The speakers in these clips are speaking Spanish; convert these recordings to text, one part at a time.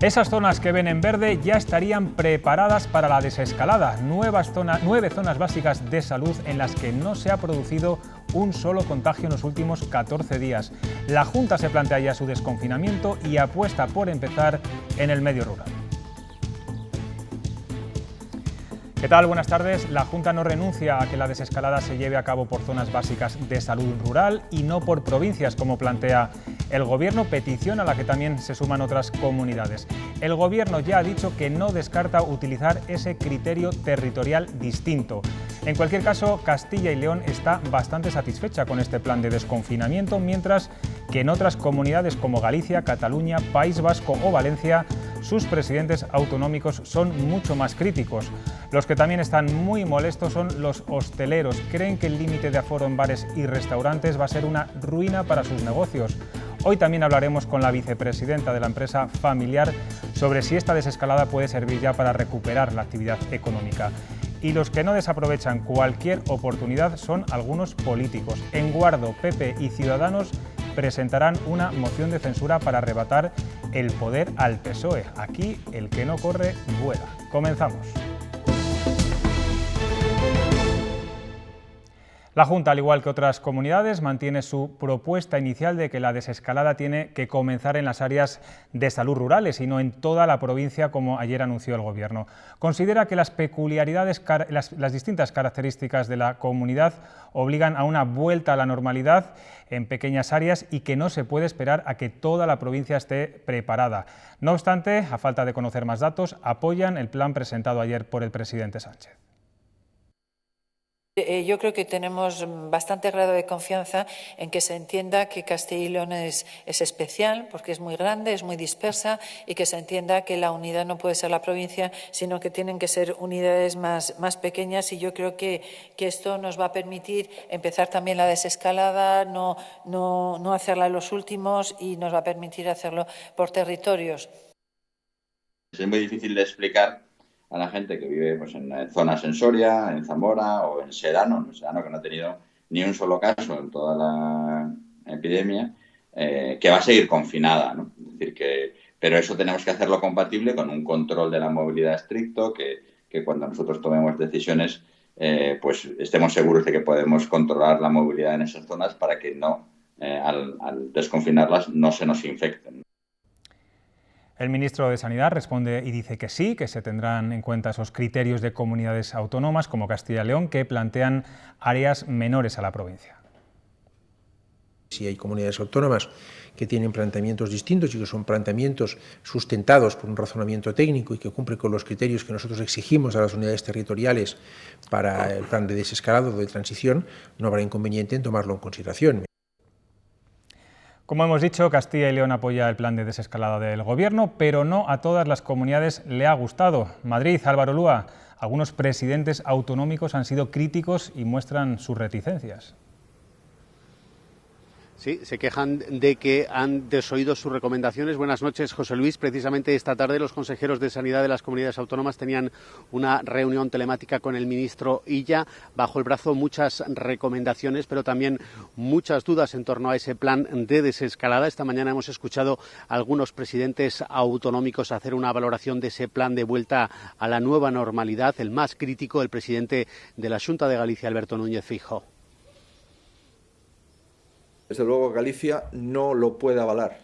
Esas zonas que ven en verde ya estarían preparadas para la desescalada. 9 zonas básicas de salud en las que no se ha producido un solo contagio en los últimos 14 días. La Junta se plantea ya su desconfinamiento y apuesta por empezar en el medio rural. ¿Qué tal? Buenas tardes. La Junta no renuncia a que la desescalada se lleve a cabo por zonas básicas de salud rural y no por provincias, como plantea el Gobierno, petición a la que también se suman otras comunidades. El Gobierno ya ha dicho que no descarta utilizar ese criterio territorial distinto. En cualquier caso, Castilla y León está bastante satisfecha con este plan de desconfinamiento, mientras que en otras comunidades como Galicia, Cataluña, País Vasco o Valencia, sus presidentes autonómicos son mucho más críticos. Los que también están muy molestos son los hosteleros. Creen que el límite de aforo en bares y restaurantes va a ser una ruina para sus negocios. Hoy también hablaremos con la vicepresidenta de la empresa familiar sobre si esta desescalada puede servir ya para recuperar la actividad económica. Y los que no desaprovechan cualquier oportunidad son algunos políticos. En Guardo, PP y Ciudadanos presentarán una moción de censura para arrebatar el poder al PSOE. Aquí el que no corre, vuela. Comenzamos. La Junta, al igual que otras comunidades, mantiene su propuesta inicial de que la desescalada tiene que comenzar en las áreas de salud rurales y no en toda la provincia, como ayer anunció el Gobierno. Considera que las peculiaridades, las distintas características de la comunidad obligan a una vuelta a la normalidad en pequeñas áreas y que no se puede esperar a que toda la provincia esté preparada. No obstante, a falta de conocer más datos, apoyan el plan presentado ayer por el presidente Sánchez. Yo creo que tenemos bastante grado de confianza en que se entienda que Castilla y León es especial porque es muy grande, es muy dispersa y que se entienda que la unidad no puede ser la provincia, sino que tienen que ser unidades más pequeñas y yo creo que esto nos va a permitir empezar también la desescalada, no hacerla en los últimos y nos va a permitir hacerlo por territorios. Es muy difícil de explicar a la gente que vive pues, en zonas en Soria, en Zamora o en Sedano que no ha tenido ni un solo caso en toda la epidemia, que va a seguir confinada, ¿no? Es decir, pero eso tenemos que hacerlo compatible con un control de la movilidad estricto, que cuando nosotros tomemos decisiones, pues estemos seguros de que podemos controlar la movilidad en esas zonas para que no, al desconfinarlas, no se nos infecten. El ministro de Sanidad responde y dice que sí, que se tendrán en cuenta esos criterios de comunidades autónomas como Castilla y León que plantean áreas menores a la provincia. Si hay comunidades autónomas que tienen planteamientos distintos y que son planteamientos sustentados por un razonamiento técnico y que cumplen con los criterios que nosotros exigimos a las unidades territoriales para el plan de desescalado o de transición, no habrá inconveniente en tomarlo en consideración. Como hemos dicho, Castilla y León apoya el plan de desescalada del Gobierno, pero no a todas las comunidades le ha gustado. Madrid, Álvaro Lúa, algunos presidentes autonómicos han sido críticos y muestran sus reticencias. Sí, se quejan de que han desoído sus recomendaciones. Buenas noches, José Luis. Precisamente esta tarde los consejeros de Sanidad de las comunidades autónomas tenían una reunión telemática con el ministro Illa. Bajo el brazo muchas recomendaciones, pero también muchas dudas en torno a ese plan de desescalada. Esta mañana hemos escuchado a algunos presidentes autonómicos hacer una valoración de ese plan de vuelta a la nueva normalidad. El más crítico, el presidente de la Xunta de Galicia, Alberto Núñez Feijóo. Desde luego Galicia no lo puede avalar.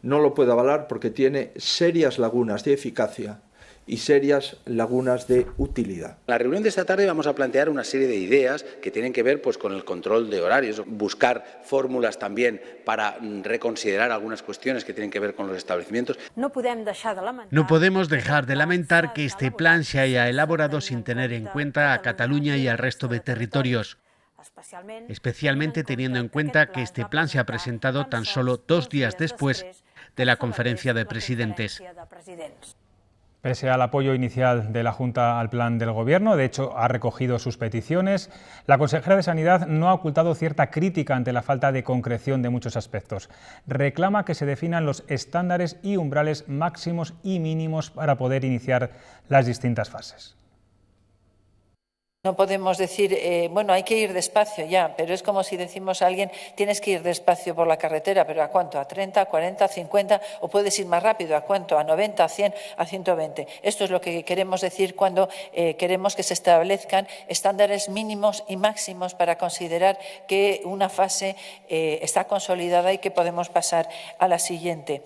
No lo puede avalar porque tiene serias lagunas de eficacia y serias lagunas de utilidad. En la reunión de esta tarde vamos a plantear una serie de ideas que tienen que ver pues, con el control de horarios, buscar fórmulas también para reconsiderar algunas cuestiones que tienen que ver con los establecimientos. No podemos dejar de lamentar que este plan se haya elaborado sin tener en cuenta a Cataluña y al resto de territorios. Especialmente teniendo en cuenta que este plan se ha presentado tan solo 2 días después de la conferencia de presidentes. Pese al apoyo inicial de la Junta al plan del Gobierno, de hecho ha recogido sus peticiones, la consejera de Sanidad no ha ocultado cierta crítica ante la falta de concreción de muchos aspectos. Reclama que se definan los estándares y umbrales máximos y mínimos para poder iniciar las distintas fases. No podemos decir, bueno, hay que ir despacio ya, pero es como si decimos a alguien, tienes que ir despacio por la carretera, pero ¿a cuánto? ¿A 30, 40, 50? ¿O puedes ir más rápido? ¿A cuánto? ¿A 90, a 100, a 120? Esto es lo que queremos decir cuando queremos que se establezcan estándares mínimos y máximos para considerar que una fase está consolidada y que podemos pasar a la siguiente.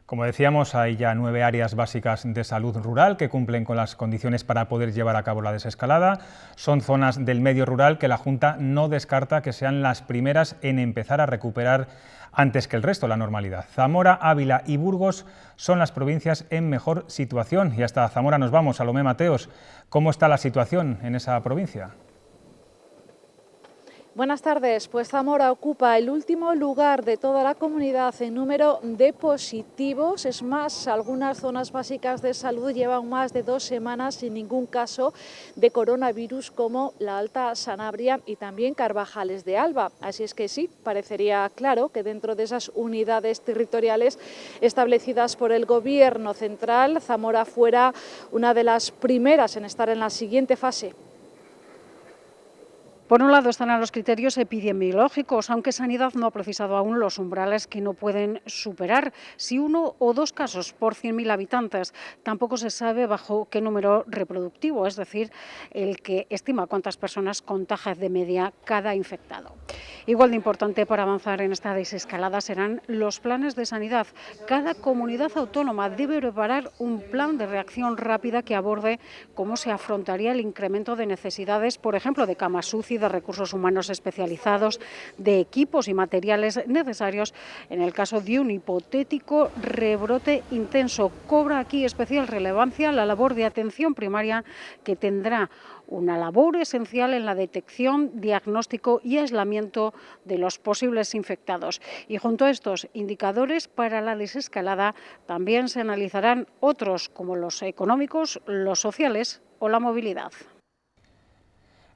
Como decíamos, hay ya 9 áreas básicas de salud rural que cumplen con las condiciones para poder llevar a cabo la desescalada. Son zonas del medio rural que la Junta no descarta que sean las primeras en empezar a recuperar antes que el resto la normalidad. Zamora, Ávila y Burgos son las provincias en mejor situación. Y hasta Zamora nos vamos. Salomé Mateos, ¿cómo está la situación en esa provincia? Buenas tardes. Pues Zamora ocupa el último lugar de toda la comunidad en número de positivos. Es más, algunas zonas básicas de salud llevan más de 2 semanas sin ningún caso de coronavirus, como la Alta Sanabria y también Carvajales de Alba. Así es que sí, parecería claro que dentro de esas unidades territoriales establecidas por el Gobierno central, Zamora fuera una de las primeras en estar en la siguiente fase. Por un lado están los criterios epidemiológicos, aunque Sanidad no ha precisado aún los umbrales que no pueden superar. Si 1 o 2 casos por 100.000 habitantes, tampoco se sabe bajo qué número reproductivo, es decir, el que estima cuántas personas contagia de media cada infectado. Igual de importante para avanzar en esta desescalada serán los planes de sanidad. Cada comunidad autónoma debe preparar un plan de reacción rápida que aborde cómo se afrontaría el incremento de necesidades, por ejemplo, de camas UCI, de recursos humanos especializados, de equipos y materiales necesarios en el caso de un hipotético rebrote intenso. Cobra aquí especial relevancia la labor de atención primaria, que tendrá una labor esencial en la detección, diagnóstico y aislamiento de los posibles infectados. Y junto a estos indicadores para la desescalada también se analizarán otros, como los económicos, los sociales o la movilidad.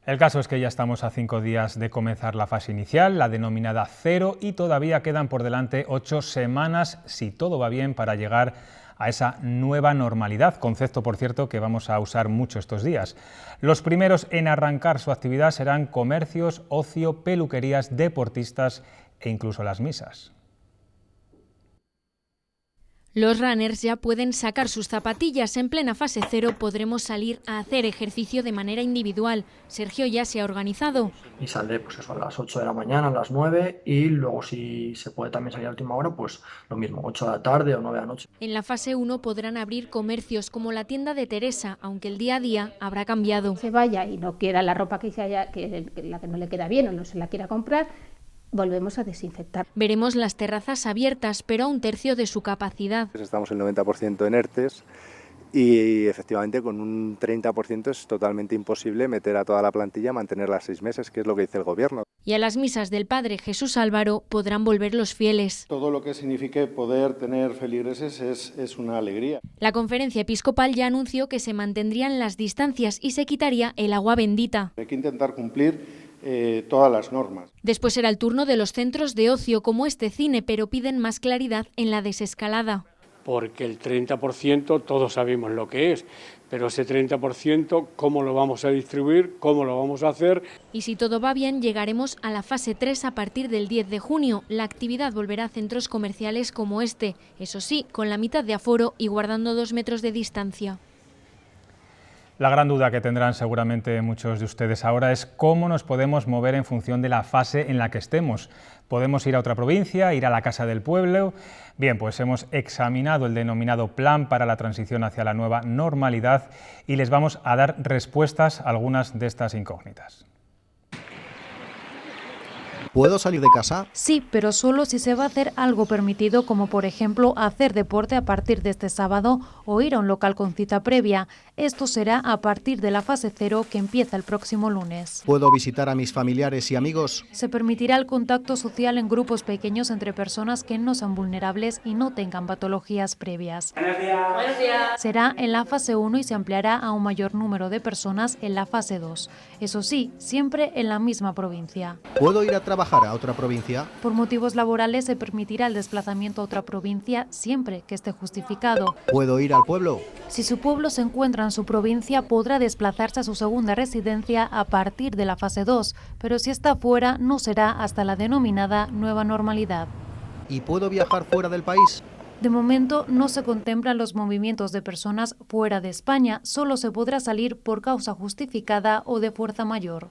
El caso es que ya estamos a 5 días de comenzar la fase inicial, la denominada 0, y todavía quedan por delante 8 semanas, si todo va bien, para llegar a esa nueva normalidad, concepto, por cierto, que vamos a usar mucho estos días. Los primeros en arrancar su actividad serán comercios, ocio, peluquerías, deportistas e incluso las misas. Los runners ya pueden sacar sus zapatillas. En plena fase 0 podremos salir a hacer ejercicio de manera individual. Sergio ya se ha organizado. Y saldré pues eso, a las 8 de la mañana, a las 9, y luego si se puede también salir a última hora, pues lo mismo, 8 de la tarde o 9 de la noche. En la fase 1 podrán abrir comercios como la tienda de Teresa, aunque el día a día habrá cambiado. Se vaya y no quiera la ropa que la que no le queda bien o no se la quiera comprar, volvemos a desinfectar. Veremos las terrazas abiertas, pero a 1/3 de su capacidad. Estamos el 90% en ERTES y efectivamente con un 30% es totalmente imposible meter a toda la plantilla, mantenerla 6 meses, que es lo que dice el Gobierno. Y a las misas del Padre Jesús Álvaro podrán volver los fieles. Todo lo que signifique poder tener feligreses es una alegría. La Conferencia Episcopal ya anunció que se mantendrían las distancias y se quitaría el agua bendita. Hay que intentar cumplir todas las normas. Después será el turno de los centros de ocio como este cine, pero piden más claridad en la desescalada. Porque el 30% todos sabemos lo que es, pero ese 30% cómo lo vamos a distribuir, cómo lo vamos a hacer. Y si todo va bien, llegaremos a la fase 3 a partir del 10 de junio. La actividad volverá a centros comerciales como este, eso sí, con la mitad de aforo y guardando 2 metros de distancia. La gran duda que tendrán seguramente muchos de ustedes ahora es cómo nos podemos mover en función de la fase en la que estemos. ¿Podemos ir a otra provincia, ir a la Casa del Pueblo? Bien, pues hemos examinado el denominado Plan para la transición hacia la nueva normalidad y les vamos a dar respuestas a algunas de estas incógnitas. ¿Puedo salir de casa? Sí, pero solo si se va a hacer algo permitido, como por ejemplo hacer deporte a partir de este sábado o ir a un local con cita previa. Esto será a partir de la fase 0 que empieza el próximo lunes. ¿Puedo visitar a mis familiares y amigos? Se permitirá el contacto social en grupos pequeños entre personas que no sean vulnerables y no tengan patologías previas. Buenos días. Buenos días. Será en la fase 1 y se ampliará a un mayor número de personas en la fase 2. Eso sí, siempre en la misma provincia. ¿Puedo ir a trabajar a otra provincia? Por motivos laborales se permitirá el desplazamiento a otra provincia siempre que esté justificado. ¿Puedo ir al pueblo? Si su pueblo se encuentra en su provincia, podrá desplazarse a su segunda residencia a partir de la fase 2, pero si está fuera, no será hasta la denominada nueva normalidad. ¿Y puedo viajar fuera del país? De momento no se contemplan los movimientos de personas fuera de España, solo se podrá salir por causa justificada o de fuerza mayor.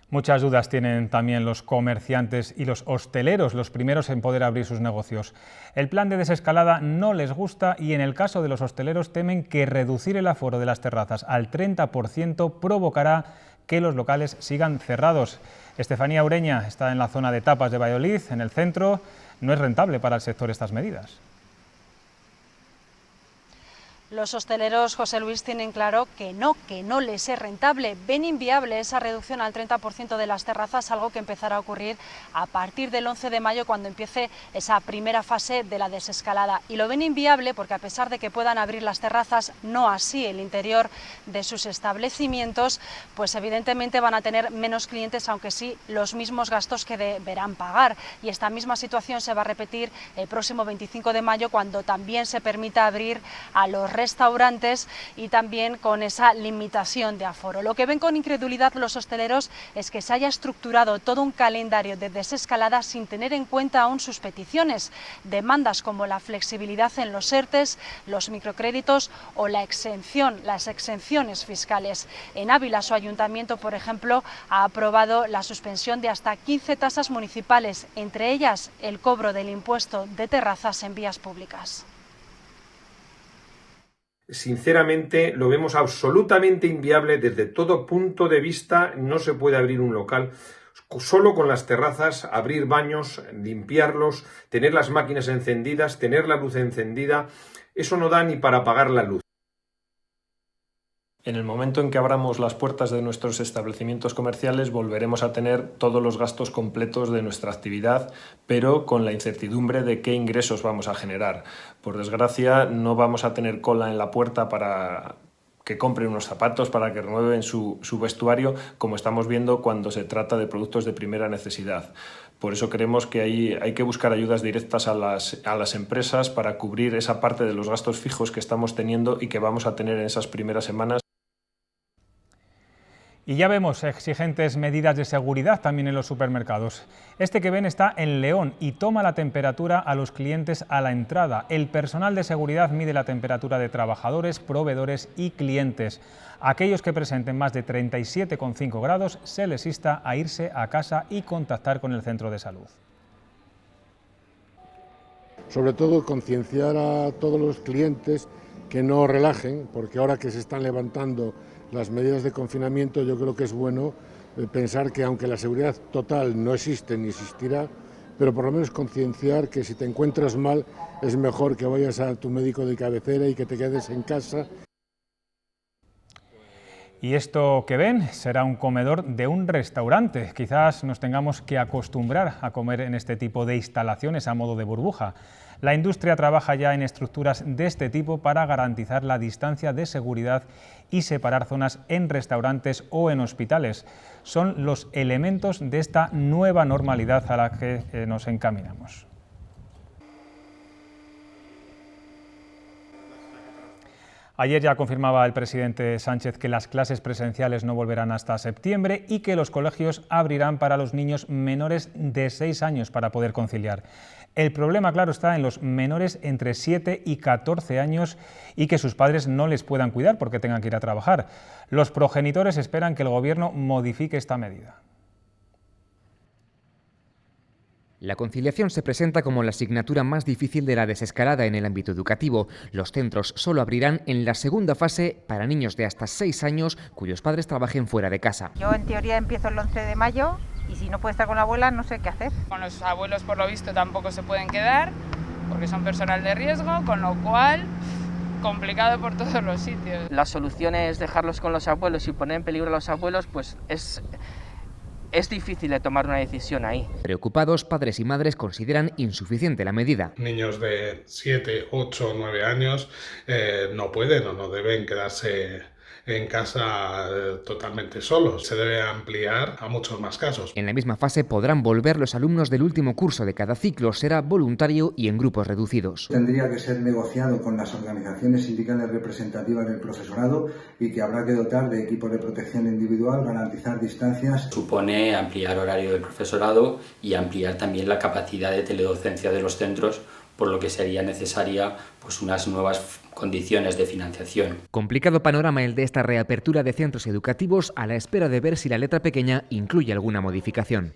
Muchas dudas tienen también los comerciantes y los hosteleros, los primeros en poder abrir sus negocios. El plan de desescalada no les gusta y en el caso de los hosteleros temen que reducir el aforo de las terrazas al 30% provocará que los locales sigan cerrados. Estefanía Ureña está en la zona de tapas de Valladolid, en el centro. No es rentable para el sector estas medidas. Los hosteleros, José Luis, tienen claro que no les es rentable. Ven inviable esa reducción al 30% de las terrazas, algo que empezará a ocurrir a partir del 11 de mayo, cuando empiece esa primera fase de la desescalada. Y lo ven inviable porque, a pesar de que puedan abrir las terrazas, no así el interior de sus establecimientos, pues evidentemente van a tener menos clientes, aunque sí los mismos gastos que deberán pagar. Y esta misma situación se va a repetir el próximo 25 de mayo, cuando también se permita abrir a los restaurantes y también con esa limitación de aforo. Lo que ven con incredulidad los hosteleros es que se haya estructurado todo un calendario de desescalada sin tener en cuenta aún sus peticiones, demandas como la flexibilidad en los ERTEs, los microcréditos o las exenciones fiscales. En Ávila, su ayuntamiento, por ejemplo, ha aprobado la suspensión de hasta 15 tasas municipales, entre ellas el cobro del impuesto de terrazas en vías públicas. Sinceramente, lo vemos absolutamente inviable desde todo punto de vista. No se puede abrir un local solo con las terrazas, abrir baños, limpiarlos, tener las máquinas encendidas, tener la luz encendida. Eso no da ni para apagar la luz. En el momento en que abramos las puertas de nuestros establecimientos comerciales, volveremos a tener todos los gastos completos de nuestra actividad, pero con la incertidumbre de qué ingresos vamos a generar. Por desgracia, no vamos a tener cola en la puerta para que compren unos zapatos, para que renueven su vestuario, como estamos viendo cuando se trata de productos de primera necesidad. Por eso creemos que hay que buscar ayudas directas a las empresas para cubrir esa parte de los gastos fijos que estamos teniendo y que vamos a tener en esas primeras semanas. Y ya vemos exigentes medidas de seguridad también en los supermercados. Este que ven está en León y toma la temperatura a los clientes a la entrada. El personal de seguridad mide la temperatura de trabajadores, proveedores y clientes. A aquellos que presenten más de 37,5 grados se les insta a irse a casa y contactar con el centro de salud. Sobre todo concienciar a todos los clientes que no relajen, porque ahora que se están levantando las medidas de confinamiento, yo creo que es bueno pensar que, aunque la seguridad total no existe ni existirá, pero por lo menos concienciar que si te encuentras mal es mejor que vayas a tu médico de cabecera y que te quedes en casa. Y esto que ven será un comedor de un restaurante. Quizás nos tengamos que acostumbrar a comer en este tipo de instalaciones a modo de burbuja. La industria trabaja ya en estructuras de este tipo para garantizar la distancia de seguridad y separar zonas en restaurantes o en hospitales. Son los elementos de esta nueva normalidad a la que nos encaminamos. Ayer ya confirmaba el presidente Sánchez que las clases presenciales no volverán hasta septiembre y que los colegios abrirán para los niños menores de 6 años para poder conciliar. El problema, claro, está en los menores entre 7 y 14 años y que sus padres no les puedan cuidar porque tengan que ir a trabajar. Los progenitores esperan que el Gobierno modifique esta medida. La conciliación se presenta como la asignatura más difícil de la desescalada en el ámbito educativo. Los centros solo abrirán en la segunda fase para niños de hasta 6 años cuyos padres trabajen fuera de casa. Yo en teoría empiezo el 11 de mayo y si no puedo estar con la abuela no sé qué hacer. Con los abuelos por lo visto tampoco se pueden quedar porque son personal de riesgo, con lo cual complicado por todos los sitios. La solución es dejarlos con los abuelos y poner en peligro a los abuelos, pues es difícil de tomar una decisión ahí. Preocupados, padres y madres consideran insuficiente la medida. Niños de 7, 8 o 9 años no pueden o no deben quedarse en casa totalmente solos. Se debe ampliar a muchos más casos. En la misma fase podrán volver los alumnos del último curso de cada ciclo. Será voluntario y en grupos reducidos. Tendría que ser negociado con las organizaciones sindicales representativas del profesorado y que habrá que dotar de equipos de protección individual, garantizar distancias. Supone ampliar horario del profesorado y ampliar también la capacidad de teledocencia de los centros, por lo que sería necesaria unas nuevas condiciones de financiación. Complicado panorama el de esta reapertura de centros educativos a la espera de ver si la letra pequeña incluye alguna modificación.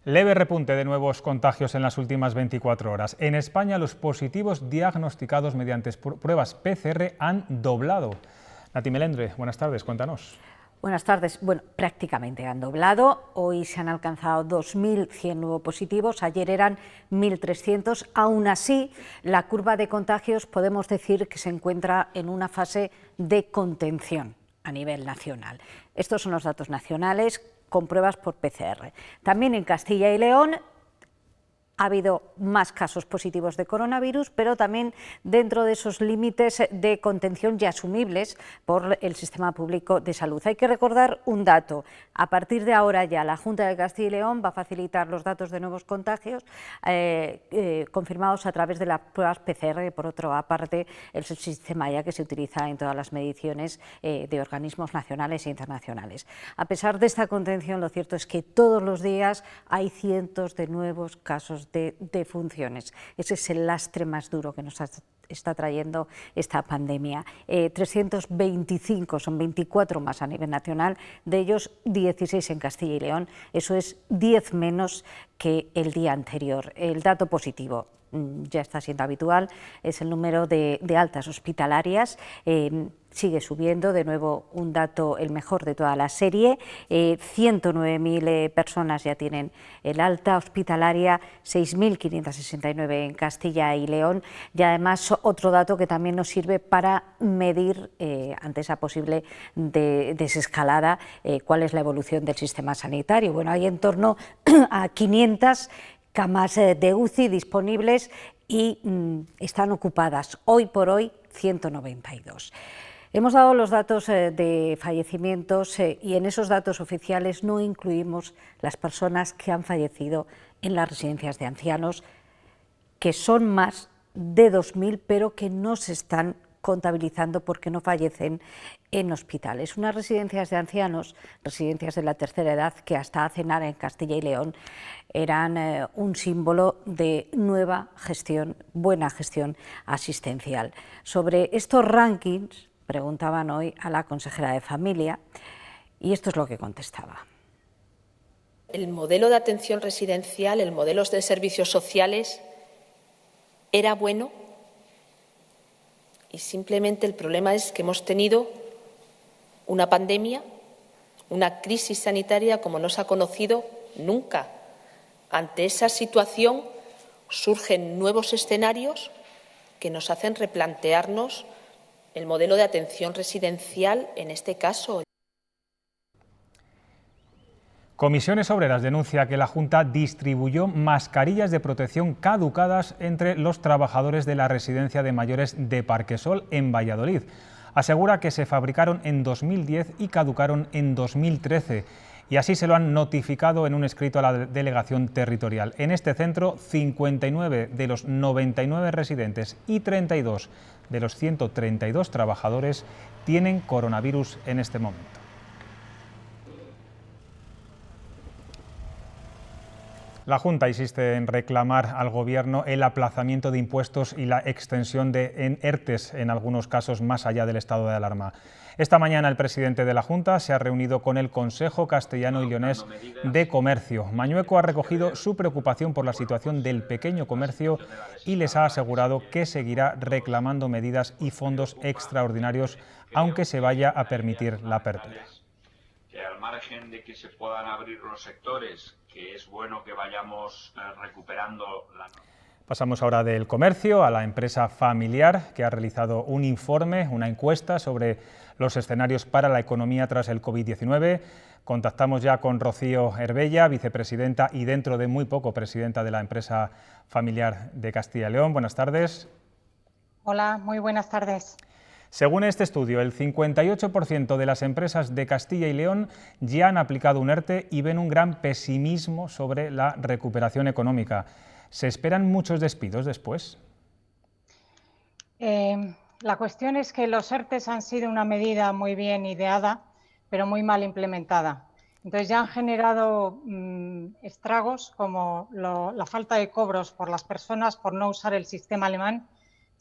Leve repunte de nuevos contagios en las últimas 24 horas. En España los positivos diagnosticados mediante pruebas PCR han doblado. Nati Melendre, buenas tardes, cuéntanos. Buenas tardes. Bueno, prácticamente han doblado. Hoy se han alcanzado 2.100 nuevos positivos, ayer eran 1.300. Aún así, la curva de contagios podemos decir que se encuentra en una fase de contención a nivel nacional. Estos son los datos nacionales con pruebas por PCR. También en Castilla y León ha habido más casos positivos de coronavirus, pero también dentro de esos límites de contención ya asumibles por el sistema público de salud. Hay que recordar un dato: a partir de ahora ya la Junta de Castilla y León va a facilitar los datos de nuevos contagios confirmados a través de las pruebas PCR, que por otra parte es el sistema ya que se utiliza en todas las mediciones de organismos nacionales e internacionales. A pesar de esta contención, lo cierto es que todos los días hay cientos de nuevos casos de defunciones. Ese es el lastre más duro que nos está trayendo esta pandemia. 325, son 24 más a nivel nacional, de ellos 16 en Castilla y León, eso es 10 menos que el día anterior. El dato positivo ya está siendo habitual, es el número de altas hospitalarias, sigue subiendo, de nuevo un dato el mejor de toda la serie, 109.000 personas ya tienen el alta hospitalaria, 6.569 en Castilla y León, y además otro dato que también nos sirve para medir ante esa posible desescalada cuál es la evolución del sistema sanitario. Bueno, hay en torno a 500 camas de UCI disponibles y están ocupadas hoy por hoy 192. Hemos dado los datos de fallecimientos y en esos datos oficiales no incluimos las personas que han fallecido en las residencias de ancianos, que son más de 2.000, pero que no se están contabilizando porque no fallecen en hospitales. Unas residencias de ancianos, residencias de la tercera edad, que hasta hace nada en Castilla y León eran un símbolo de nueva gestión, buena gestión asistencial. Sobre estos rankings preguntaban hoy a la consejera de Familia y esto es lo que contestaba. El modelo de atención residencial, el modelo de servicios sociales era bueno y simplemente el problema es que hemos tenido una pandemia, una crisis sanitaria como no se ha conocido nunca. Ante esa situación surgen nuevos escenarios que nos hacen replantearnos el modelo de atención residencial en este caso. Comisiones Obreras denuncia que la Junta distribuyó mascarillas de protección caducadas entre los trabajadores de la residencia de mayores de Parquesol en Valladolid. Asegura que se fabricaron en 2010 y caducaron en 2013 y así se lo han notificado en un escrito a la delegación territorial. En este centro, 59 de los 99 residentes y 32 de los 132 trabajadores tienen coronavirus en este momento. La Junta insiste en reclamar al Gobierno el aplazamiento de impuestos y la extensión de ERTEs, en algunos casos más allá del estado de alarma. Esta mañana el presidente de la Junta se ha reunido con el Consejo Castellano y Leonés de Comercio. Mañueco ha recogido su preocupación por la situación del pequeño comercio y les ha asegurado que seguirá reclamando medidas y fondos extraordinarios, aunque se vaya a permitir la apertura. Que al margen de que se puedan abrir los sectores, que es bueno que vayamos recuperando la... Pasamos ahora del comercio a la empresa familiar, que ha realizado un informe, una encuesta sobre los escenarios para la economía tras el COVID-19. Contactamos ya con Rocío Herbella, vicepresidenta y dentro de muy poco presidenta de la empresa familiar de Castilla y León. Buenas tardes. Hola, muy buenas tardes. Según este estudio, el 58% de las empresas de Castilla y León ya han aplicado un ERTE y ven un gran pesimismo sobre la recuperación económica. ¿Se esperan muchos despidos después? La cuestión es que los ERTEs han sido una medida muy bien ideada, pero muy mal implementada. Entonces ya han generado estragos como la falta de cobros por las personas por no usar el sistema alemán,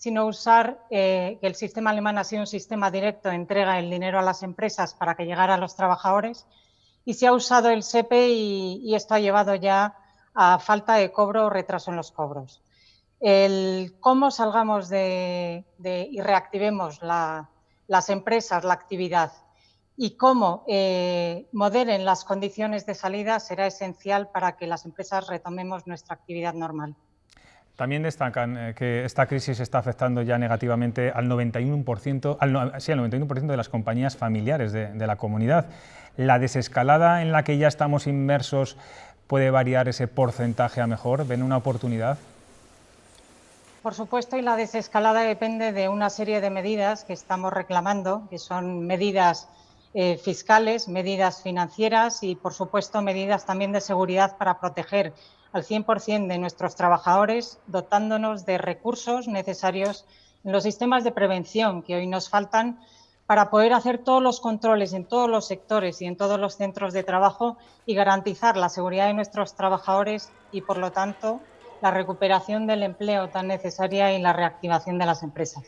sino usar que el sistema alemán ha sido un sistema directo, entrega el dinero a las empresas para que llegara a los trabajadores, y se ha usado el SEPE y esto ha llevado ya a falta de cobro o retraso en los cobros. El cómo salgamos y reactivemos las empresas, la actividad, y cómo moderen las condiciones de salida será esencial para que las empresas retomemos nuestra actividad normal. También destacan que esta crisis está afectando ya negativamente al 91% de las compañías familiares de la comunidad. ¿La desescalada en la que ya estamos inmersos puede variar ese porcentaje a mejor? ¿Ven una oportunidad? Por supuesto, y la desescalada depende de una serie de medidas que estamos reclamando, que son medidas fiscales, medidas financieras y, por supuesto, medidas también de seguridad para proteger al 100% de nuestros trabajadores, dotándonos de recursos necesarios en los sistemas de prevención que hoy nos faltan para poder hacer todos los controles en todos los sectores y en todos los centros de trabajo y garantizar la seguridad de nuestros trabajadores y, por lo tanto, la recuperación del empleo tan necesaria y la reactivación de las empresas.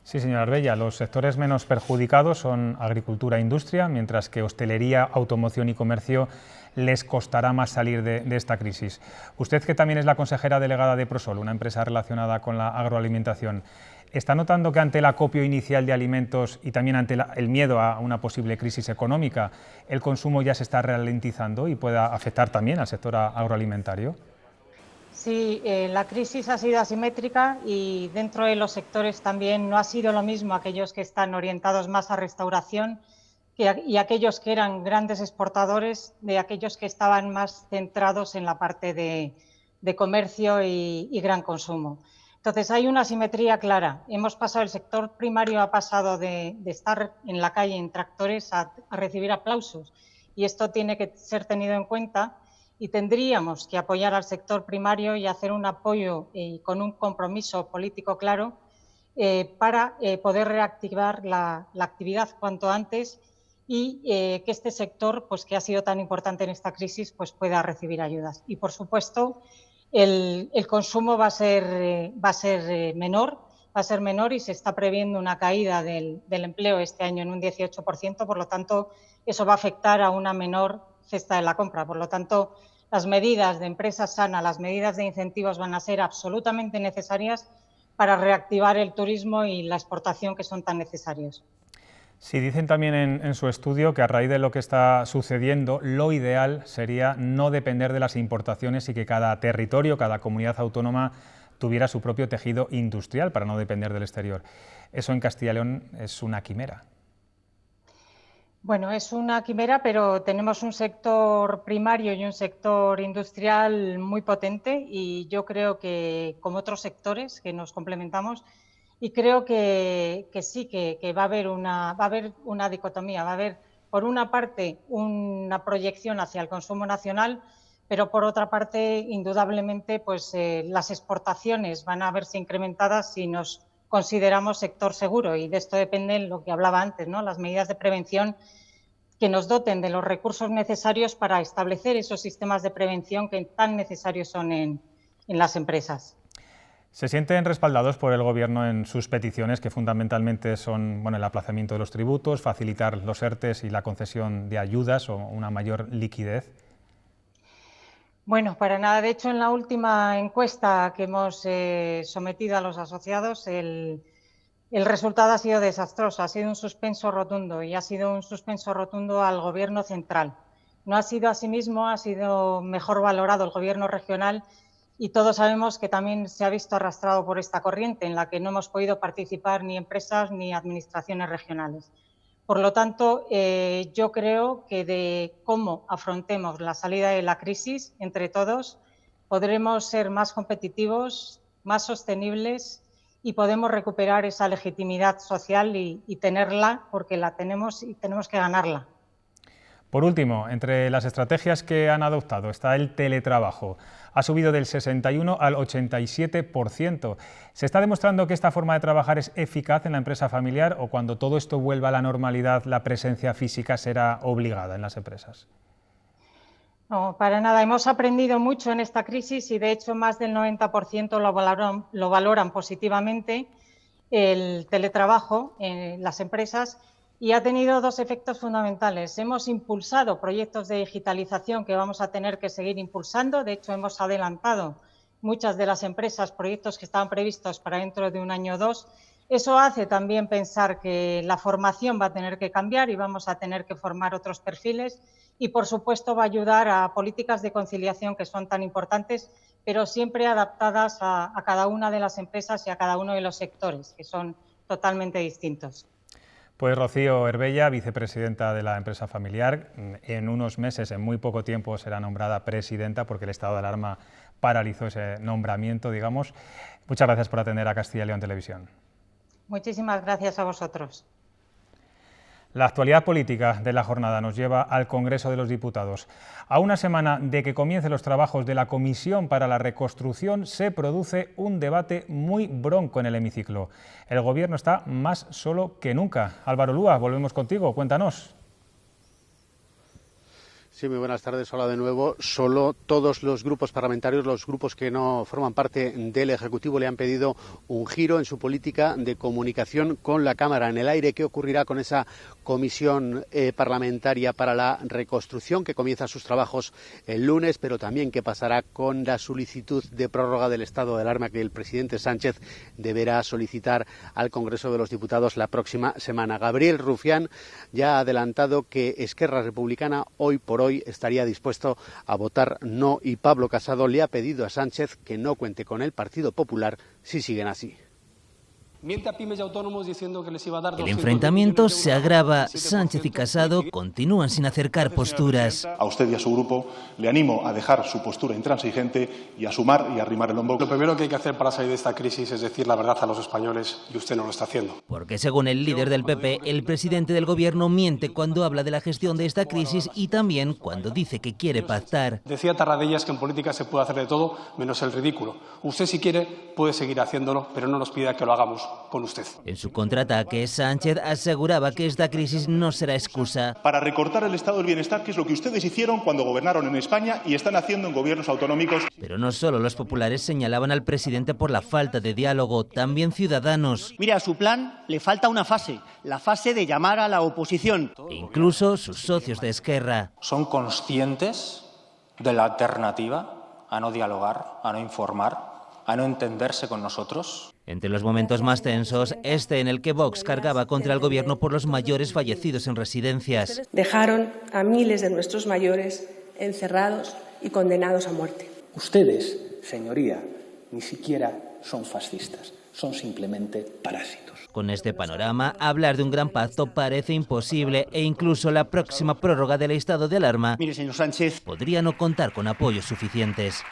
Sí, señora Arbella, los sectores menos perjudicados son agricultura e industria, mientras que hostelería, automoción y comercio les costará más salir de esta crisis. Usted, que también es la consejera delegada de Prosol, una empresa relacionada con la agroalimentación, ¿está notando que ante el acopio inicial de alimentos y también ante el miedo a una posible crisis económica, el consumo ya se está ralentizando y pueda afectar también al sector agroalimentario? Sí, la crisis ha sido asimétrica y dentro de los sectores también no ha sido lo mismo aquellos que están orientados más a restauración y aquellos que eran grandes exportadores de aquellos que estaban más centrados en la parte de comercio y gran consumo. Entonces hay una asimetría clara. Hemos pasado, el sector primario ha pasado de estar en la calle en tractores a recibir aplausos y esto tiene que ser tenido en cuenta. Y tendríamos que apoyar al sector primario y hacer un apoyo con un compromiso político claro para poder reactivar la actividad cuanto antes y que este sector, pues, que ha sido tan importante en esta crisis, pues, pueda recibir ayudas. Y, por supuesto, el consumo va a ser menor y se está previendo una caída del empleo este año en un 18%, por lo tanto, eso va a afectar a una menor cesta de la compra. Por lo tanto, las medidas de empresa sana, las medidas de incentivos van a ser absolutamente necesarias para reactivar el turismo y la exportación que son tan necesarios. Sí, dicen también en su estudio que a raíz de lo que está sucediendo, lo ideal sería no depender de las importaciones y que cada territorio, cada comunidad autónoma tuviera su propio tejido industrial para no depender del exterior. Eso en Castilla y León es una quimera. Bueno, es una quimera, pero tenemos un sector primario y un sector industrial muy potente y yo creo que, como otros sectores que nos complementamos, y creo que sí, que va a haber una dicotomía, va a haber, por una parte, una proyección hacia el consumo nacional, pero por otra parte, indudablemente, pues las exportaciones van a verse incrementadas si nos consideramos sector seguro y de esto depende lo que hablaba antes, ¿no? Las medidas de prevención que nos doten de los recursos necesarios para establecer esos sistemas de prevención que tan necesarios son en las empresas. ¿Se sienten respaldados por el Gobierno en sus peticiones, que fundamentalmente son, bueno, el aplazamiento de los tributos, facilitar los ERTEs y la concesión de ayudas o una mayor liquidez? Bueno, para nada. De hecho, en la última encuesta que hemos sometido a los asociados, el resultado ha sido desastroso, ha sido un suspenso rotundo y ha sido un suspenso rotundo al Gobierno central. No ha sido asimismo, ha sido mejor valorado el Gobierno regional y todos sabemos que también se ha visto arrastrado por esta corriente en la que no hemos podido participar ni empresas ni administraciones regionales. Por lo tanto, yo creo que de cómo afrontemos la salida de la crisis entre todos, podremos ser más competitivos, más sostenibles y podemos recuperar esa legitimidad social y tenerla, porque la tenemos y tenemos que ganarla. Por último, entre las estrategias que han adoptado está el teletrabajo. Ha subido del 61 al 87%. ¿Se está demostrando que esta forma de trabajar es eficaz en la empresa familiar o cuando todo esto vuelva a la normalidad la presencia física será obligada en las empresas? No, para nada. Hemos aprendido mucho en esta crisis y de hecho más del 90% lo valoran positivamente el teletrabajo en las empresas. Y ha tenido dos efectos fundamentales. Hemos impulsado proyectos de digitalización que vamos a tener que seguir impulsando. De hecho, hemos adelantado muchas de las empresas proyectos que estaban previstos para dentro de un año o dos. Eso hace también pensar que la formación va a tener que cambiar y vamos a tener que formar otros perfiles. Y, por supuesto, va a ayudar a políticas de conciliación que son tan importantes, pero siempre adaptadas a cada una de las empresas y a cada uno de los sectores, que son totalmente distintos. Pues Rocío Herbella, vicepresidenta de la empresa familiar, en unos meses, en muy poco tiempo, será nombrada presidenta porque el estado de alarma paralizó ese nombramiento, digamos. Muchas gracias por atender a Castilla y León Televisión. Muchísimas gracias a vosotros. La actualidad política de la jornada nos lleva al Congreso de los Diputados. A una semana de que comiencen los trabajos de la Comisión para la Reconstrucción, se produce un debate muy bronco en el hemiciclo. El Gobierno está más solo que nunca. Álvaro Lúa, volvemos contigo, cuéntanos. Sí, muy buenas tardes. Hola de nuevo. Solo todos los grupos parlamentarios, los grupos que no forman parte del Ejecutivo, le han pedido un giro en su política de comunicación con la Cámara. En el aire, ¿qué ocurrirá con esa comisión parlamentaria para la reconstrucción que comienza sus trabajos el lunes, pero también qué pasará con la solicitud de prórroga del estado de alarma que el presidente Sánchez deberá solicitar al Congreso de los Diputados la próxima semana? Gabriel Rufián ya ha adelantado que Esquerra Republicana hoy por hoy estaría dispuesto a votar no, y Pablo Casado le ha pedido a Sánchez que no cuente con el Partido Popular si siguen así. Miente a pymes y autónomos diciendo que les iba a dar. El enfrentamiento se agrava. Sánchez y Casado continúan sin acercar posturas. A usted y a su grupo le animo a dejar su postura intransigente y a sumar y a arrimar el hombro. Lo primero que hay que hacer para salir de esta crisis es decir la verdad a los españoles, y usted no lo está haciendo. Porque según el líder del PP, el presidente del Gobierno miente cuando habla de la gestión de esta crisis y también cuando dice que quiere pactar. Decía Tarradellas que en política se puede hacer de todo menos el ridículo. Usted, si quiere, puede seguir haciéndolo, pero no nos pida que lo hagamos con usted. En su contraataque, Sánchez aseguraba que esta crisis no será excusa para recortar el estado del bienestar, que es lo que ustedes hicieron cuando gobernaron en España y están haciendo en gobiernos autonómicos. Pero no solo los populares señalaban al presidente por la falta de diálogo, también Ciudadanos. Mire, a su plan le falta una fase, la fase de llamar a la oposición. E incluso sus socios de Esquerra. ¿Son conscientes de la alternativa a no dialogar, a no informar, a no entenderse con nosotros? Entre los momentos más tensos, este en el que Vox cargaba contra el Gobierno por los mayores fallecidos en residencias. Dejaron a miles de nuestros mayores encerrados y condenados a muerte. Ustedes, señoría, ni siquiera son fascistas, son simplemente parásitos. Con este panorama, hablar de un gran pacto parece imposible e incluso la próxima prórroga del estado de alarma, mire, señor Sánchez, podría no contar con apoyos suficientes.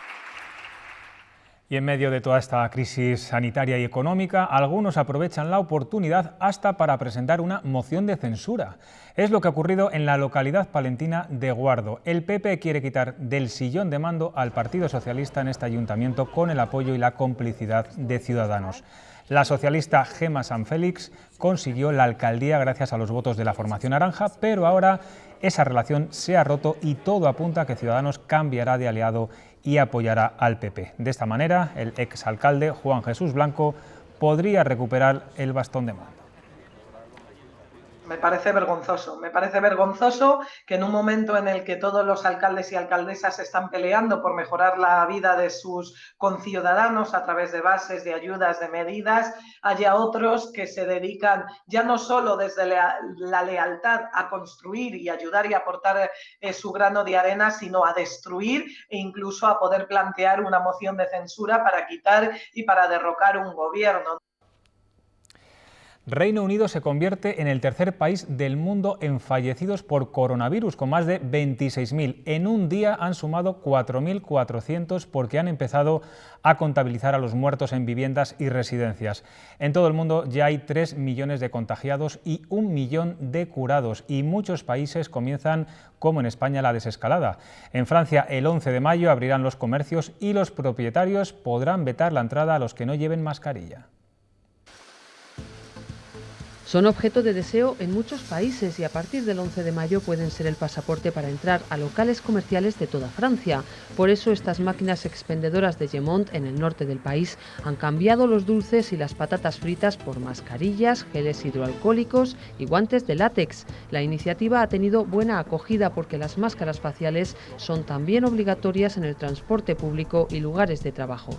Y en medio de toda esta crisis sanitaria y económica, algunos aprovechan la oportunidad hasta para presentar una moción de censura. Es lo que ha ocurrido en la localidad palentina de Guardo. El PP quiere quitar del sillón de mando al Partido Socialista en este ayuntamiento con el apoyo y la complicidad de Ciudadanos. La socialista Gemma San Félix consiguió la alcaldía gracias a los votos de la formación naranja, pero ahora esa relación se ha roto y todo apunta a que Ciudadanos cambiará de aliado y apoyará al PP. De esta manera, el exalcalde Juan Jesús Blanco podría recuperar el bastón de mando. Me parece vergonzoso que en un momento en el que todos los alcaldes y alcaldesas están peleando por mejorar la vida de sus conciudadanos a través de bases, de ayudas, de medidas, haya otros que se dedican ya no solo desde la lealtad a construir y ayudar y aportar su grano de arena, sino a destruir e incluso a poder plantear una moción de censura para quitar y para derrocar un gobierno. Reino Unido se convierte en el tercer país del mundo en fallecidos por coronavirus, con más de 26.000. En un día han sumado 4.400 porque han empezado a contabilizar a los muertos en viviendas y residencias. En todo el mundo ya hay 3 millones de contagiados y 1 millón de curados, y muchos países comienzan, como en España, la desescalada. En Francia, el 11 de mayo abrirán los comercios y los propietarios podrán vetar la entrada a los que no lleven mascarilla. Son objeto de deseo en muchos países y a partir del 11 de mayo pueden ser el pasaporte para entrar a locales comerciales de toda Francia. Por eso estas máquinas expendedoras de Gemont, en el norte del país, han cambiado los dulces y las patatas fritas por mascarillas, geles hidroalcohólicos y guantes de látex. La iniciativa ha tenido buena acogida porque las máscaras faciales son también obligatorias en el transporte público y lugares de trabajo.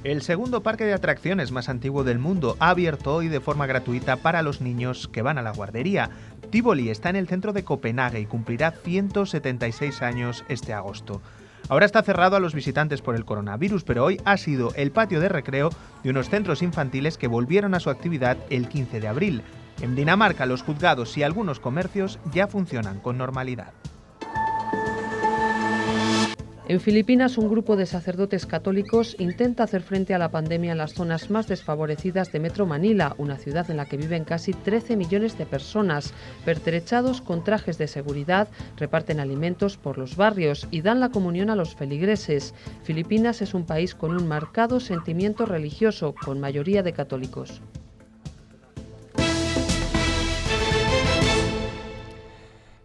El segundo parque de atracciones más antiguo del mundo ha abierto hoy de forma gratuita para los niños que van a la guardería. Tivoli está en el centro de Copenhague y cumplirá 176 años este agosto. Ahora está cerrado a los visitantes por el coronavirus, pero hoy ha sido el patio de recreo de unos centros infantiles que volvieron a su actividad el 15 de abril. En Dinamarca, los juzgados y algunos comercios ya funcionan con normalidad. En Filipinas, un grupo de sacerdotes católicos intenta hacer frente a la pandemia en las zonas más desfavorecidas de Metro Manila, una ciudad en la que viven casi 13 millones de personas. Pertrechados con trajes de seguridad, reparten alimentos por los barrios y dan la comunión a los feligreses. Filipinas es un país con un marcado sentimiento religioso, con mayoría de católicos.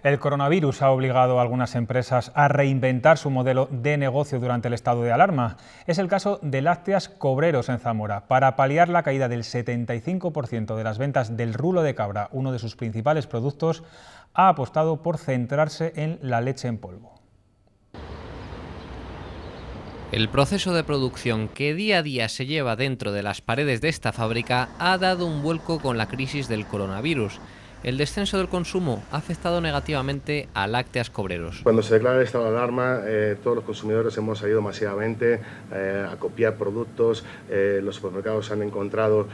El coronavirus ha obligado a algunas empresas a reinventar su modelo de negocio durante el estado de alarma. Es el caso de Lácteas Cobreros en Zamora. Para paliar la caída del 75% de las ventas del rulo de cabra, uno de sus principales productos, ha apostado por centrarse en la leche en polvo. El proceso de producción que día a día se lleva dentro de las paredes de esta fábrica ha dado un vuelco con la crisis del coronavirus. El descenso del consumo ha afectado negativamente a Lácteas Cobreros. Cuando se declara el estado de alarma, todos los consumidores hemos salido masivamente a copiar productos, los supermercados se han encontrado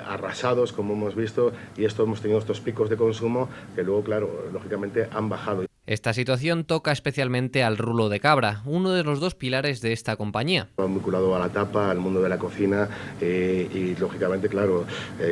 arrasados, como hemos visto, y hemos tenido estos picos de consumo que luego, claro, lógicamente han bajado. Esta situación toca especialmente al rulo de cabra, uno de los dos pilares de esta compañía. Va vinculado a la tapa, al mundo de la cocina y lógicamente, claro,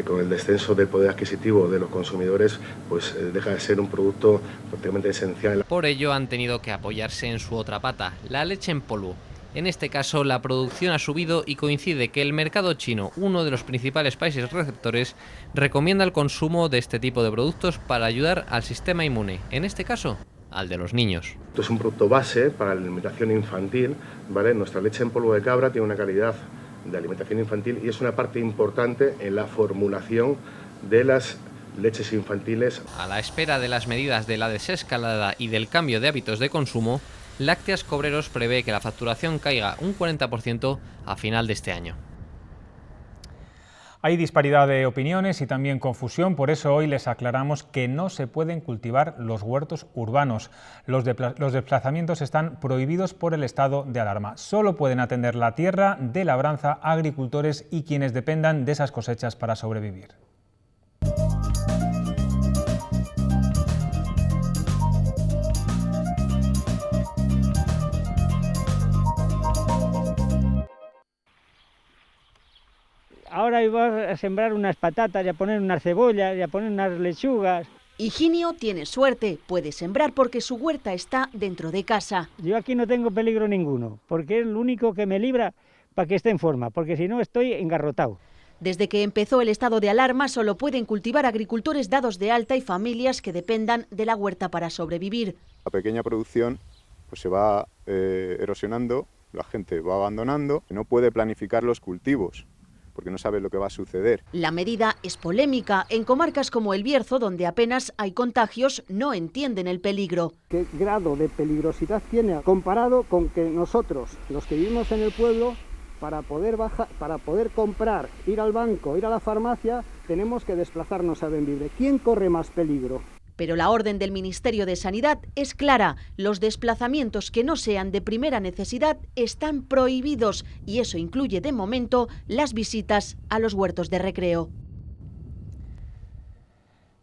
con el descenso del poder adquisitivo de los consumidores, pues deja de ser un producto prácticamente esencial. Por ello han tenido que apoyarse en su otra pata, la leche en polvo. En este caso la producción ha subido y coincide que el mercado chino, uno de los principales países receptores, recomienda el consumo de este tipo de productos para ayudar al sistema inmune, en este caso al de los niños. Esto es un producto base para la alimentación infantil, ¿vale? Nuestra leche en polvo de cabra tiene una calidad de alimentación infantil y es una parte importante en la formulación de las leches infantiles. A la espera de las medidas de la desescalada y del cambio de hábitos de consumo, Lácteas Cobreros prevé que la facturación caiga un 40% a final de este año. Hay disparidad de opiniones y también confusión, por eso hoy les aclaramos que no se pueden cultivar los huertos urbanos. Los desplazamientos están prohibidos por el estado de alarma. Solo pueden atender la tierra de labranza agricultores y quienes dependan de esas cosechas para sobrevivir. Ahora iba a sembrar unas patatas y a poner unas cebollas y a poner unas lechugas. Higinio tiene suerte, puede sembrar porque su huerta está dentro de casa. Yo aquí no tengo peligro ninguno, porque es lo único que me libra para que esté en forma, porque si no estoy engarrotado. Desde que empezó el estado de alarma solo pueden cultivar agricultores dados de alta y familias que dependan de la huerta para sobrevivir. La pequeña producción pues se va erosionando, la gente va abandonando, no puede planificar los cultivos, porque no sabe lo que va a suceder. La medida es polémica. En comarcas como El Bierzo, donde apenas hay contagios, no entienden el peligro. ¿Qué grado de peligrosidad tiene comparado con que nosotros, los que vivimos en el pueblo, para poder comprar, ir al banco, ir a la farmacia, tenemos que desplazarnos a Bembibre? ¿Quién corre más peligro? Pero la orden del Ministerio de Sanidad es clara: los desplazamientos que no sean de primera necesidad están prohibidos, y eso incluye de momento las visitas a los huertos de recreo.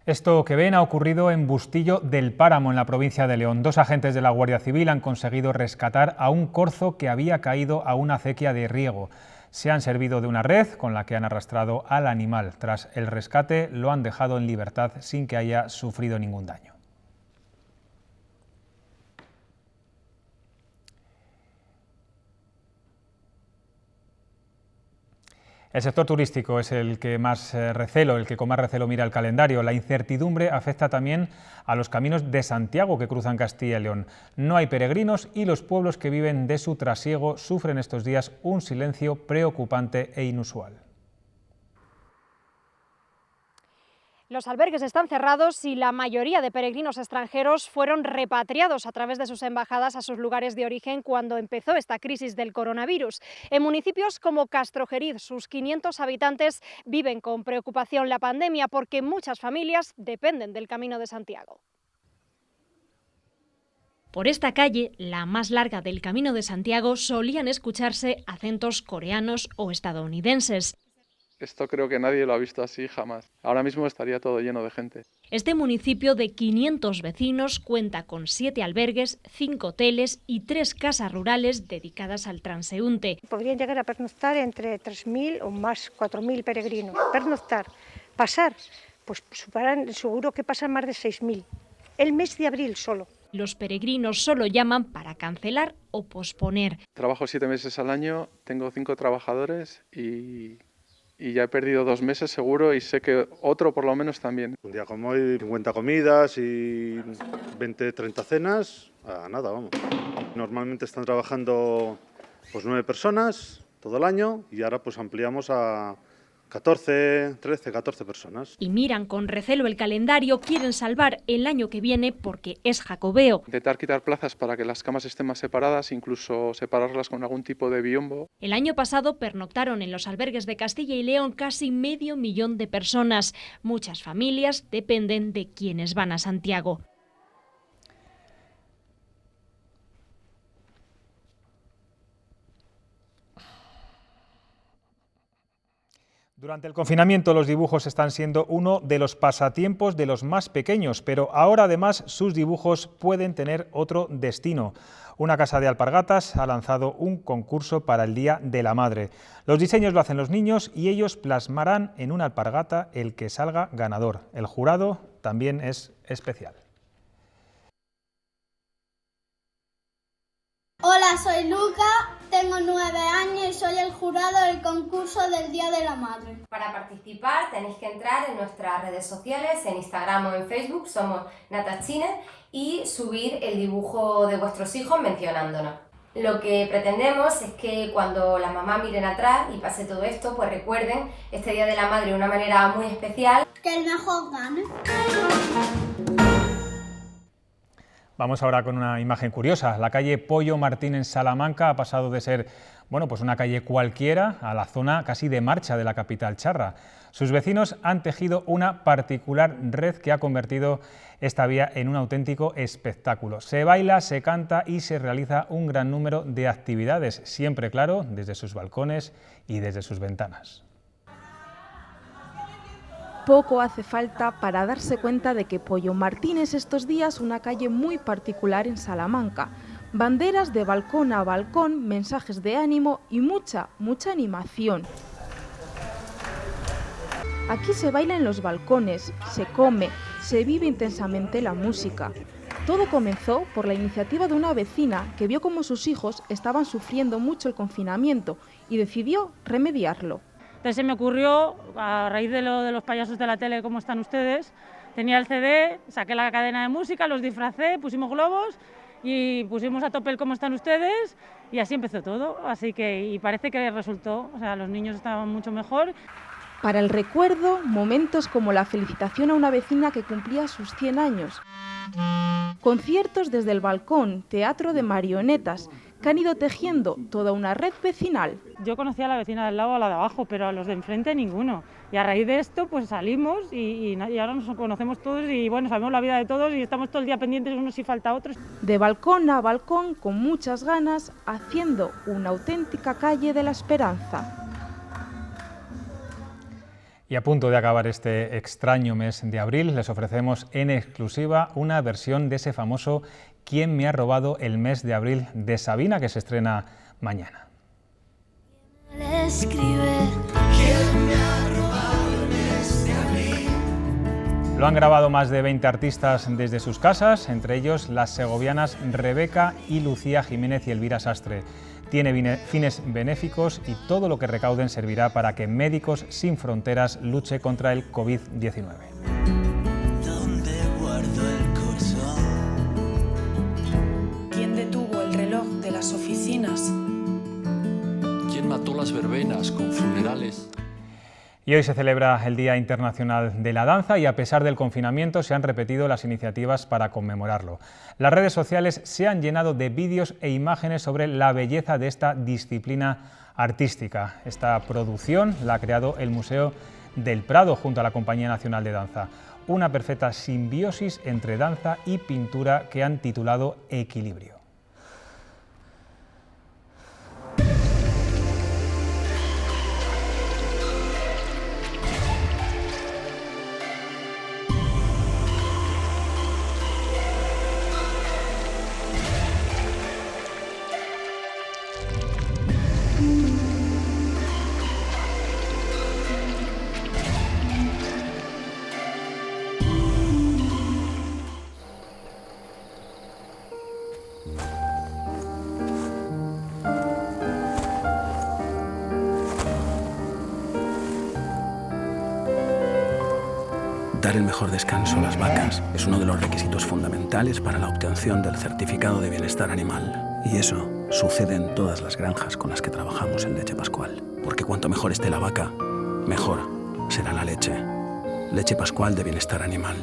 Esto que ven ha ocurrido en Bustillo del Páramo, en la provincia de León. 2 agentes de la Guardia Civil han conseguido rescatar a un corzo que había caído a una acequia de riego. Se han servido de una red con la que han arrastrado al animal. Tras el rescate lo han dejado en libertad sin que haya sufrido ningún daño. El sector turístico es el que con más recelo mira el calendario. La incertidumbre afecta también a los caminos de Santiago que cruzan Castilla y León. No hay peregrinos y los pueblos que viven de su trasiego sufren estos días un silencio preocupante e inusual. Los albergues están cerrados y la mayoría de peregrinos extranjeros fueron repatriados a través de sus embajadas a sus lugares de origen cuando empezó esta crisis del coronavirus. En municipios como Castrojeriz, sus 500 habitantes viven con preocupación la pandemia porque muchas familias dependen del Camino de Santiago. Por esta calle, la más larga del Camino de Santiago, solían escucharse acentos coreanos o estadounidenses. Esto creo que nadie lo ha visto así jamás. Ahora mismo estaría todo lleno de gente. Este municipio de 500 vecinos cuenta con 7 albergues, 5 hoteles y 3 casas rurales dedicadas al transeúnte. Podrían llegar a pernoctar entre 3.000 o más 4.000 peregrinos. Pernoctar, pasar, pues seguro que pasan más de 6.000. El mes de abril solo. Los peregrinos solo llaman para cancelar o posponer. Trabajo 7 meses al año, tengo 5 trabajadores y ya he perdido 2 meses seguro y sé que otro por lo menos también. Un día como hoy, 50 comidas y 20, 30 cenas, nada, vamos. Normalmente están trabajando pues 9 personas todo el año y ahora pues ampliamos a 14, 13, 14 personas. Y miran con recelo el calendario, quieren salvar el año que viene porque es jacobeo. Intentar quitar plazas para que las camas estén más separadas, incluso separarlas con algún tipo de biombo. El año pasado pernoctaron en los albergues de Castilla y León casi 500.000 de personas. Muchas familias dependen de quienes van a Santiago. Durante el confinamiento los dibujos están siendo uno de los pasatiempos de los más pequeños, pero ahora además sus dibujos pueden tener otro destino. Una casa de alpargatas ha lanzado un concurso para el Día de la Madre. Los diseños lo hacen los niños y ellos plasmarán en una alpargata el que salga ganador. El jurado también es especial. Hola, soy Luca, tengo 9 años y soy el jurado del concurso del Día de la Madre. Para participar tenéis que entrar en nuestras redes sociales, en Instagram o en Facebook, somos Natachine, y subir el dibujo de vuestros hijos mencionándonos. Lo que pretendemos es que cuando las mamás miren atrás y pase todo esto, pues recuerden este Día de la Madre de una manera muy especial. Que el mejor gane. Vamos ahora con una imagen curiosa. La calle Pollo Martín en Salamanca ha pasado de ser, pues una calle cualquiera a la zona casi de marcha de la capital charra. Sus vecinos han tejido una particular red que ha convertido esta vía en un auténtico espectáculo. Se baila, se canta y se realiza un gran número de actividades, siempre claro, desde sus balcones y desde sus ventanas. Poco hace falta para darse cuenta de que Pollo Martín es estos días una calle muy particular en Salamanca. Banderas de balcón a balcón, mensajes de ánimo y mucha animación. Aquí se baila en los balcones, se come, se vive intensamente la música. Todo comenzó por la iniciativa de una vecina que vio cómo sus hijos estaban sufriendo mucho el confinamiento y decidió remediarlo. Entonces se me ocurrió, a raíz de lo de los payasos de la tele, ¿cómo están ustedes? Tenía el CD, saqué la cadena de música, los disfracé, pusimos globos y pusimos a tope el ¿cómo están ustedes? Y así empezó todo. Así que, y parece que resultó, o sea, los niños estaban mucho mejor. Para el recuerdo, momentos como la felicitación a una vecina que cumplía sus 100 años. Conciertos desde el balcón, teatro de marionetas, que han ido tejiendo toda una red vecinal. Yo conocía a la vecina del lado, a la de abajo, pero a los de enfrente ninguno. Y a raíz de esto pues salimos y ahora nos conocemos todos y bueno, sabemos la vida de todos y estamos todo el día pendientes unos si falta otros. De balcón a balcón, con muchas ganas, haciendo una auténtica calle de la esperanza. Y a punto de acabar este extraño mes de abril, les ofrecemos en exclusiva una versión de ese famoso ¿Quién me ha robado el mes de abril? De Sabina, que se estrena mañana. Lo han grabado más de 20 artistas desde sus casas, entre ellos las segovianas Rebeca y Lucía Jiménez y Elvira Sastre. Tiene fines benéficos y todo lo que recauden servirá para que Médicos Sin Fronteras luche contra el COVID-19. ¿Dónde guardo el corazón? ¿Quién detuvo el reloj de las oficinas? ¿Quién mató las verbenas con funerales? Y hoy se celebra el Día Internacional de la Danza y a pesar del confinamiento se han repetido las iniciativas para conmemorarlo. Las redes sociales se han llenado de vídeos e imágenes sobre la belleza de esta disciplina artística. Esta producción la ha creado el Museo del Prado junto a la Compañía Nacional de Danza. Una perfecta simbiosis entre danza y pintura que han titulado Equilibrio. Dar el mejor descanso a las vacas es uno de los requisitos fundamentales para la obtención del certificado de bienestar animal. Y eso sucede en todas las granjas con las que trabajamos en Leche Pascual. Porque cuanto mejor esté la vaca, mejor será la leche. Leche Pascual de bienestar animal.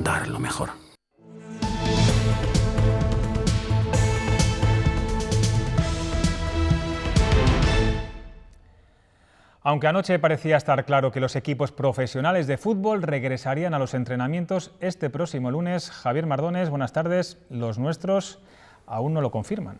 Dar lo mejor. Aunque anoche parecía estar claro que los equipos profesionales de fútbol regresarían a los entrenamientos este próximo lunes, Javier Mardones, buenas tardes. Los nuestros aún no lo confirman.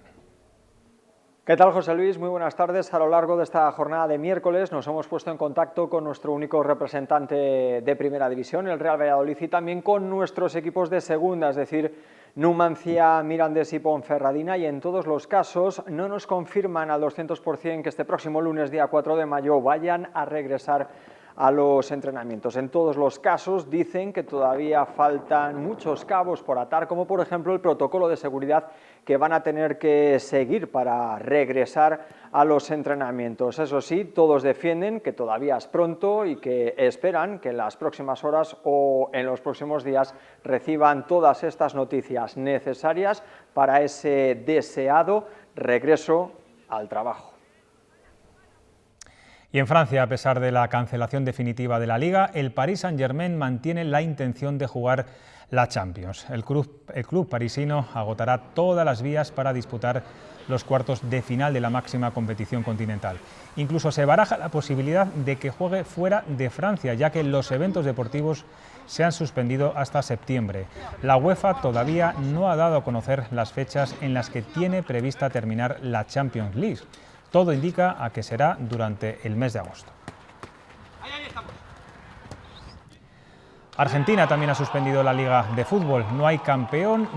¿Qué tal, José Luis? Muy buenas tardes. A lo largo de esta jornada de miércoles nos hemos puesto en contacto con nuestro único representante de Primera División, el Real Valladolid, y también con nuestros equipos de Segunda, es decir, Numancia, Mirandés y Ponferradina, y en todos los casos no nos confirman al 200% que este próximo lunes, día 4 de mayo, vayan a regresar a los entrenamientos. En todos los casos dicen que todavía faltan muchos cabos por atar, como por ejemplo el protocolo de seguridad que van a tener que seguir para regresar a los entrenamientos. Eso sí, todos defienden que todavía es pronto y que esperan que en las próximas horas o en los próximos días reciban todas estas noticias necesarias para ese deseado regreso al trabajo. Y en Francia, a pesar de la cancelación definitiva de la Liga, el Paris Saint-Germain mantiene la intención de jugar la Champions. El club parisino agotará todas las vías para disputar los cuartos de final de la máxima competición continental. Incluso se baraja la posibilidad de que juegue fuera de Francia, ya que los eventos deportivos se han suspendido hasta septiembre. La UEFA todavía no ha dado a conocer las fechas en las que tiene prevista terminar la Champions League. Todo indica a que será durante el mes de agosto. Argentina también ha suspendido la Liga de Fútbol. No hay campeón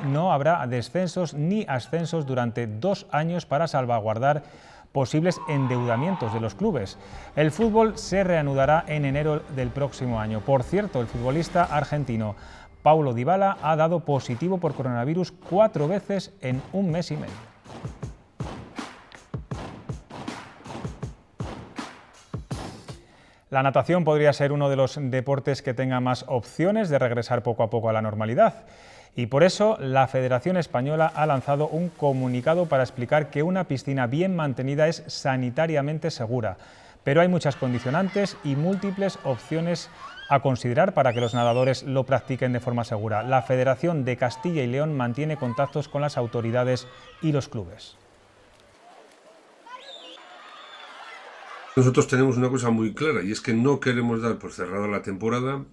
no habrá descensos ni ascensos durante 2 años para salvaguardar posibles endeudamientos de los clubes. El fútbol se reanudará en enero del próximo año. Por cierto, el futbolista argentino Paulo Dybala ha dado positivo por coronavirus 4 veces en un mes y medio. La natación podría ser uno de los deportes que tenga más opciones de regresar poco a poco a la normalidad. Y por eso la Federación Española ha lanzado un comunicado para explicar que una piscina bien mantenida es sanitariamente segura. pero hay muchas condicionantes y múltiples opciones a considerar para que los nadadores lo practiquen de forma segura. La Federación de Castilla y León mantiene contactos con las autoridades y los clubes. Nosotros tenemos una cosa muy clara, y es que no queremos dar por cerrada la temporada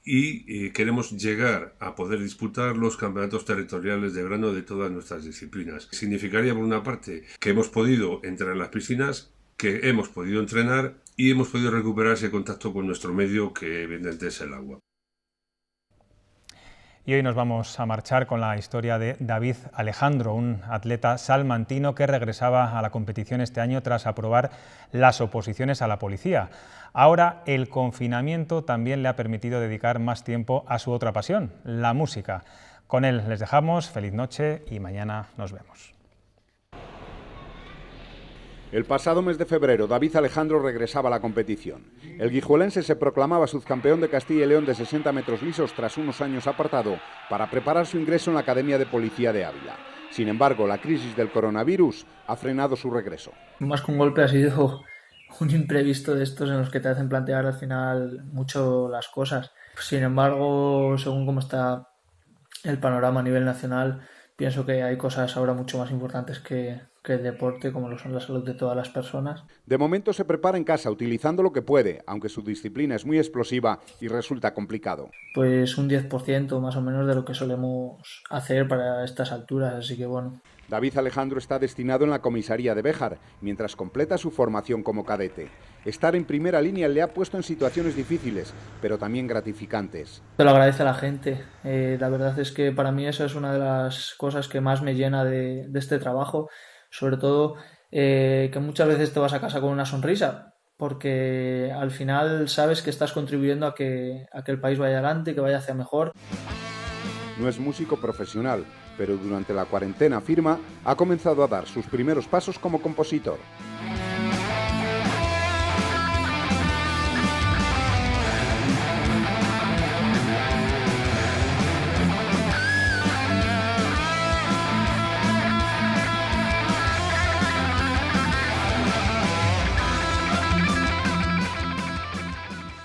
y queremos llegar a poder disputar los campeonatos territoriales de verano de todas nuestras disciplinas. Significaría, por una parte, que hemos podido entrar en las piscinas, que hemos podido entrenar y hemos podido recuperar ese contacto con nuestro medio, que evidentemente es el agua. Y hoy nos vamos a marchar con la historia de David Alejandro, un atleta salmantino que regresaba a la competición este año tras aprobar las oposiciones a la policía. Ahora el confinamiento también le ha permitido dedicar más tiempo a su otra pasión, la música. Con él les dejamos, feliz noche y mañana nos vemos. El pasado mes de febrero, David Alejandro regresaba a la competición. El guijuelense se proclamaba subcampeón de Castilla y León de 60 metros lisos tras unos años apartado para preparar su ingreso en la Academia de Policía de Ávila. Sin embargo, la crisis del coronavirus ha frenado su regreso. Más que un golpe, ha sido un imprevisto de estos en los que te hacen plantear al final mucho las cosas. Sin embargo, según cómo está el panorama a nivel nacional, pienso que hay cosas ahora mucho más importantes que el deporte, como lo son la salud de todas las personas. De momento se prepara en casa, utilizando lo que puede, aunque su disciplina es muy explosiva y resulta complicado. Pues un 10% más o menos de lo que solemos hacer para estas alturas, así que bueno. David Alejandro está destinado en la comisaría de Béjar, mientras completa su formación como cadete. Estar en primera línea le ha puesto en situaciones difíciles, pero también gratificantes. Se lo agradece a la gente. La verdad es que para mí esa es una de las cosas que más me llena de este trabajo. Sobre todo que muchas veces te vas a casa con una sonrisa, porque al final sabes que estás contribuyendo a que el país vaya adelante, que vaya hacia mejor. No es músico profesional, pero durante la cuarentena afirma ha comenzado a dar sus primeros pasos como compositor.